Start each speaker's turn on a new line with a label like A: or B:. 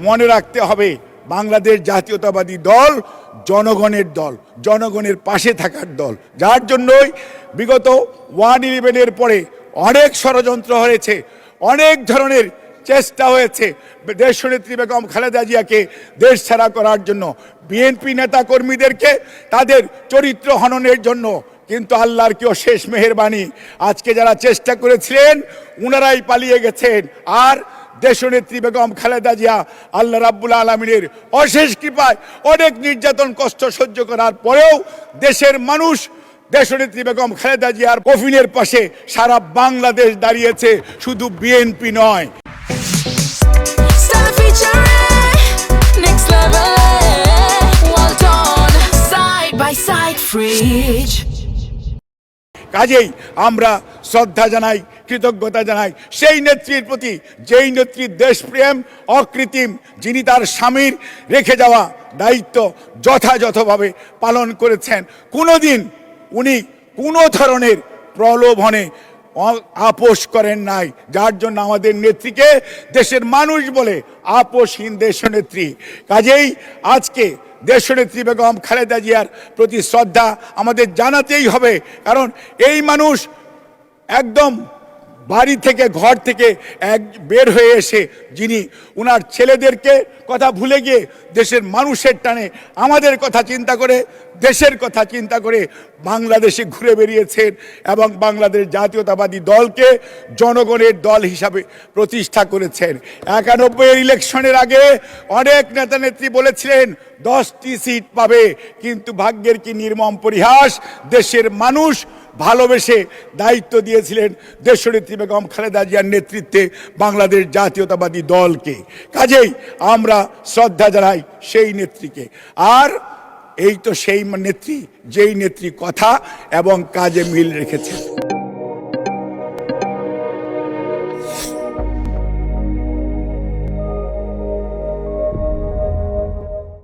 A: মনে রাখতে হবে বাংলাদেশ জাতীয়তাবাদী দল জনগণের দল, জনগণের পাশে থাকার দল, যার জন্যই বিগত 1/11-এর পরে অনেক ষড়যন্ত্র হয়েছে, অনেক ধরনের চেষ্টা হয়েছে দেশনেত্রী বেগম খালেদা জিয়াকে দেশ ছাড়া করার জন্য, বিএনপি নেতা কর্মীদেরকে তাদের চরিত্র হননের জন্য। কিন্তু আল্লাহর কি অশেষ মেহেরবানি, আজকে যারা চেষ্টা করেছিলেন উনারাই পালিয়ে গেছেন। আর দেশনেত্রী বেগম খালেদা জিয়া আল্লাহ রাব্বুল আলামিনের অশেষ কৃপায় অনেক নির্যাতন কষ্ট সহ্য করার পরেও দেশের মানুষ দেশনেত্রী বেগম খালেদা জিয়ার কফিনের পাশে সারা বাংলাদেশ দাঁড়িয়েছে, শুধু বিএনপি নয়। কাজেই আমরা শ্রদ্ধা জানাই, কৃতজ্ঞতা জানাই সেই নেত্রীর প্রতি, যেই নেত্রীর দেশপ্রেম অকৃত্রিম, যিনি তার স্বামীর রেখে যাওয়া দায়িত্ব যথাযথভাবে পালন করেছেন। কোনোদিন উনি কোনো ধরনের প্রলোভনে আপোষ করেন নাই, যার জন্য আমাদের নেত্রীকে দেশের মানুষ বলে আপোষহীন দেশনেত্রী। কাজেই আজকে দেশনেত্রী বেগম খালেদা জিয়ার প্রতি শ্রদ্ধা আমাদের জানাতেই হবে, কারণ এই মানুষ একদম বাড়ি থেকে, ঘর থেকে বের হয়ে এসে যিনি উনার ছেলেদেরকে কথা ভুলে গিয়ে দেশের মানুষের টানে আমাদের কথা চিন্তা করে, দেশের কথা চিন্তা করে বাংলাদেশে ঘুরে বেরিয়েছেন এবং বাংলাদেশ জাতীয়তাবাদী দলকে জনগণের দল হিসাবে প্রতিষ্ঠা করেছেন। 91-এর ইলেকশনের আগে অনেক নেতা নেত্রী বলেছিলেন 10টি সিট পাবে, কিন্তু ভাগ্যের কি নির্মম পরিহাস, দেশের মানুষ ভালোবেসে দায়িত্ব দিয়েছিলেন দেশনেত্রী বেগম খালেদা জিয়ার নেতৃত্বে বাংলাদেশ জাতীয়তাবাদী দলকে। কাজেই আমরা শ্রদ্ধা জানাই সেই নেত্রীকে। আর এই তো সেই নেত্রী, যেই নেত্রী কথা এবং কাজে মিল রেখেছেন।